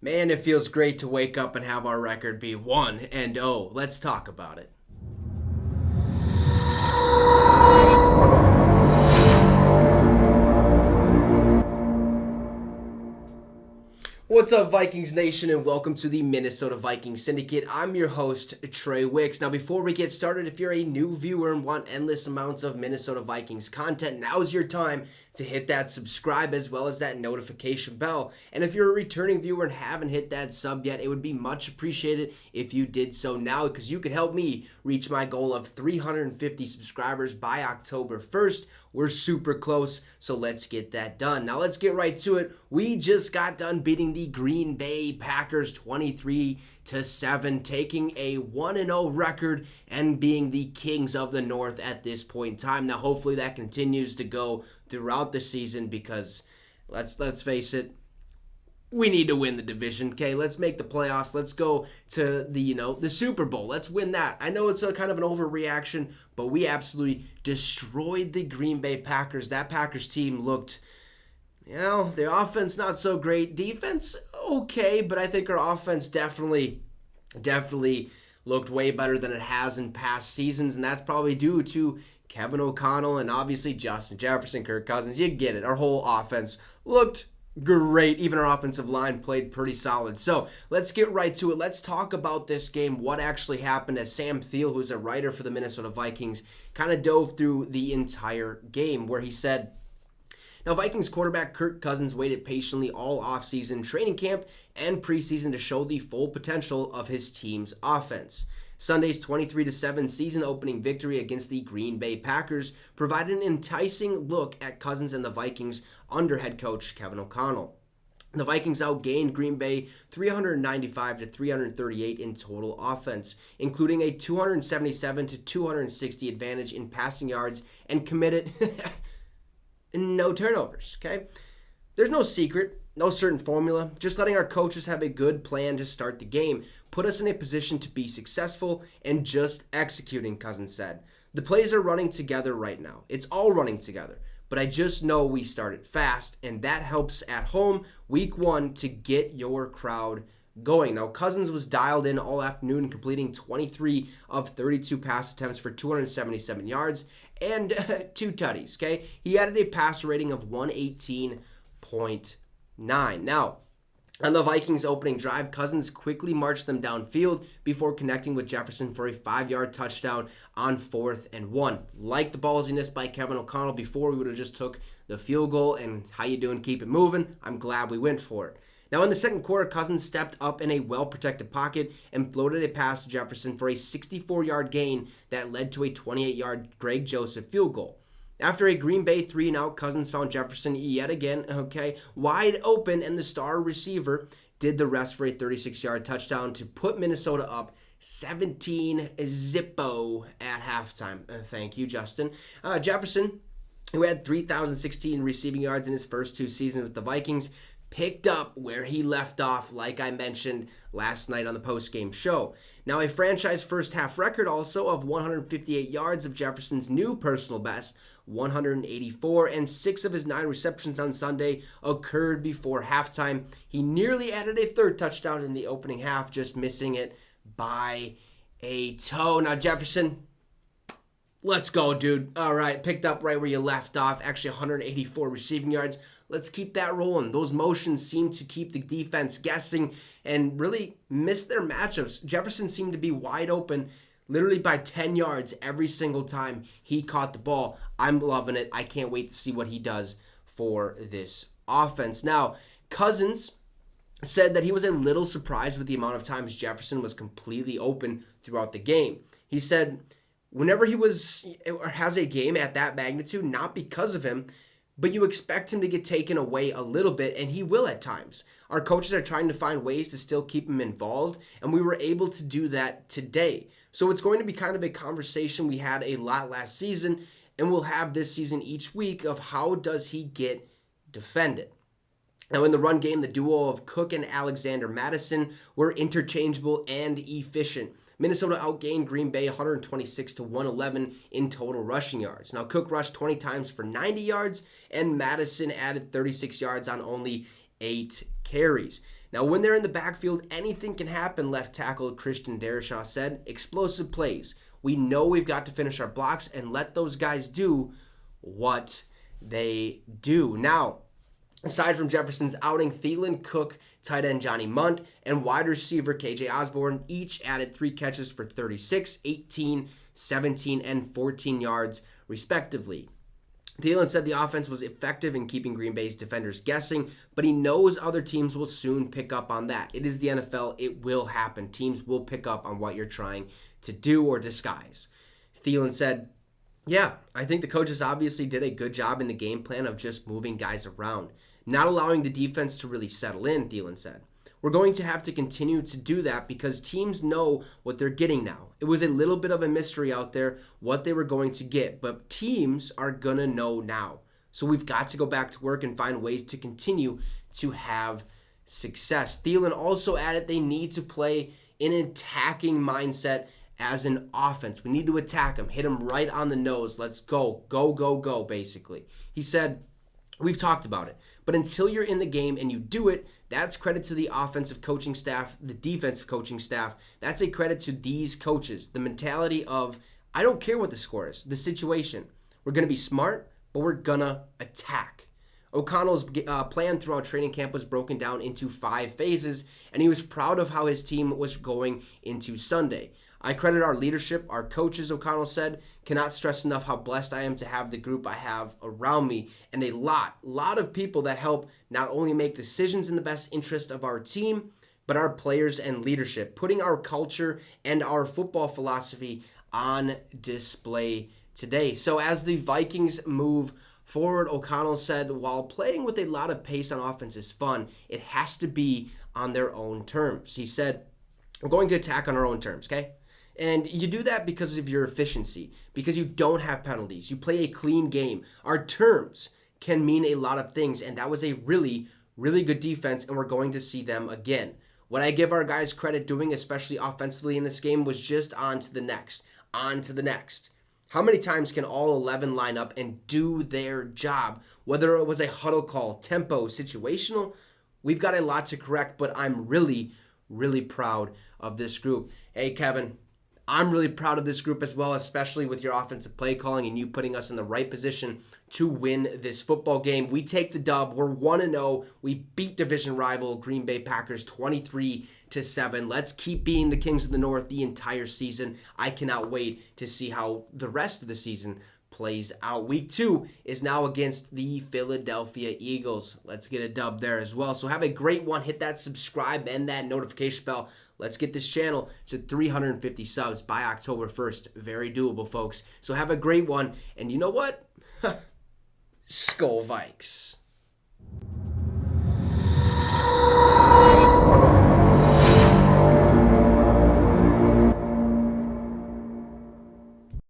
Man, it feels great to wake up and have our record be 1-0. Let's talk about it. What's up, Vikings Nation, and welcome to the Minnesota Vikings Syndicate. I'm your host, Trey Wicks. Now, before we get started, if you're a new viewer and want endless amounts of Minnesota Vikings content, now's your time to hit that subscribe as well as that notification bell. And if you're a returning viewer and haven't hit that sub yet, it would be much appreciated if you did so now, because you could help me reach my goal of 350 subscribers by October 1st. We're super close, so let's get that done. Now let's get right to it. We just got done beating the Green Bay Packers 23-7, taking a 1-0 record and being the kings of the North at this point in time. Now hopefully that continues to go throughout the season, because let's face it, we need to win the division. Okay, let's make the playoffs. Let's go to the Super Bowl. Let's win that. I know it's a kind of an overreaction, but we absolutely destroyed the Green Bay Packers. That Packers team looked, their offense not so great. Defense okay, but I think our offense definitely looked way better than it has in past seasons, and that's probably due to Kevin O'Connell and obviously Justin Jefferson, Kirk Cousins. You get it. Our whole offense looked great. Even our offensive line played pretty solid. So let's get right to it. Let's talk about this game, what actually happened, as Sam Thiel, who's a writer for the Minnesota Vikings, kind of dove through the entire game, where he said, now, Vikings quarterback Kirk Cousins waited patiently all offseason, training camp, and preseason to show the full potential of his team's offense. Sunday's 23-7 season-opening victory against the Green Bay Packers provided an enticing look at Cousins and the Vikings under head coach Kevin O'Connell. The Vikings outgained Green Bay 395-338 in total offense, including a 277-260 advantage in passing yards, and committed no turnovers, okay? There's no secret, no certain formula. Just letting our coaches have a good plan to start the game put us in a position to be successful, and just executing, Cousins said. The plays are running together right now. It's all running together. But I just know we started fast, and that helps at home week 1 to get your crowd going. Now, Cousins was dialed in all afternoon, completing 23 of 32 pass attempts for 277 yards and 2 tutties, okay? He added a passer rating of 118.9. Now, on the Vikings' opening drive, Cousins quickly marched them downfield before connecting with Jefferson for a 5-yard touchdown on 4th and 1. Like the ballsiness by Kevin O'Connell before, we would have just took the field goal and how you doing, keep it moving. I'm glad we went for it. Now, in the second quarter, Cousins stepped up in a well-protected pocket and floated a pass to Jefferson for a 64-yard gain that led to a 28-yard Greg Joseph field goal. After a Green Bay 3-and-out, Cousins found Jefferson yet again, wide open, and the star receiver did the rest for a 36-yard touchdown to put Minnesota up 17-0 at halftime. Thank you, Justin. Jefferson, who had 3,016 receiving yards in his first 2 seasons with the Vikings, picked up where he left off, like I mentioned last night on the post-game show. Now, a franchise first-half record also of 158 yards of Jefferson's new personal best, 184, and 6 of his 9 receptions on Sunday occurred before halftime. He nearly added a third touchdown in the opening half, just missing it by a toe. Now, Jefferson, let's go, dude. All right, picked up right where you left off. Actually, 184 receiving yards. Let's keep that rolling. Those motions seem to keep the defense guessing and really miss their matchups. Jefferson seemed to be wide open literally by 10 yards every single time he caught the ball. I'm loving it. I can't wait to see what he does for this offense. Now, Cousins said that he was a little surprised with the amount of times Jefferson was completely open throughout the game. He said, whenever he has a game at that magnitude, not because of him, but you expect him to get taken away a little bit, and he will at times. Our coaches are trying to find ways to still keep him involved, and we were able to do that today. So it's going to be kind of a conversation we had a lot last season, and we'll have this season each week, of how does he get defended. Now, in the run game, the duo of Cook and Alexander Madison were interchangeable and efficient. Minnesota outgained Green Bay 126-111 in total rushing yards. Now, Cook rushed 20 times for 90 yards, and Madison added 36 yards on only 8 carries. Now, when they're in the backfield, anything can happen, left tackle Christian Darrisaw said. Explosive plays. We know we've got to finish our blocks and let those guys do what they do. Now, aside from Jefferson's outing, Thielen, Cook, tight end Johnny Munt, and wide receiver KJ Osborne each added 3 catches for 36, 18, 17, and 14 yards, respectively. Thielen said the offense was effective in keeping Green Bay's defenders guessing, but he knows other teams will soon pick up on that. It is the NFL. It will happen. Teams will pick up on what you're trying to do or disguise. Thielen said, yeah, I think the coaches obviously did a good job in the game plan of just moving guys around, not allowing the defense to really settle in, Thielen said. We're going to have to continue to do that because teams know what they're getting now. It was a little bit of a mystery out there what they were going to get, but teams are going to know now. So we've got to go back to work and find ways to continue to have success. Thielen also added they need to play an attacking mindset as an offense. We need to attack them, hit them right on the nose. Let's go, go, go, go, basically. He said, we've talked about it, but until you're in the game and you do it, that's credit to the offensive coaching staff, the defensive coaching staff. That's a credit to these coaches. The mentality of, I don't care what the score is, the situation. We're going to be smart, but we're going to attack. O'Connell's plan throughout training camp was broken down into 5 phases, and he was proud of how his team was going into Sunday. I credit our leadership, our coaches, O'Connell said. Cannot stress enough how blessed I am to have the group I have around me and a lot of people that help not only make decisions in the best interest of our team, but our players and leadership, putting our culture and our football philosophy on display today. So as the Vikings move forward, O'Connell said, while playing with a lot of pace on offense is fun, it has to be on their own terms. He said, we're going to attack on our own terms, okay? And you do that because of your efficiency, because you don't have penalties. You play a clean game. Our terms can mean a lot of things, and that was a really, really good defense, and we're going to see them again. What I give our guys credit doing, especially offensively in this game, was just on to the next, on to the next. How many times can all 11 line up and do their job? Whether it was a huddle call, tempo, situational, we've got a lot to correct, but I'm really, really proud of this group. Hey, Kevin, I'm really proud of this group as well, especially with your offensive play calling and you putting us in the right position to win this football game. We take the dub. We're 1-0. We beat division rival Green Bay Packers 23-7. Let's keep being the Kings of the North the entire season. I cannot wait to see how the rest of the season plays out. Week 2 is now against the Philadelphia Eagles. Let's get a dub there as well. So have a great one. Hit that subscribe and that notification bell. Let's get this channel to 350 subs by October 1st. Very doable, folks. So have a great one. And you know what? Skull Vikes.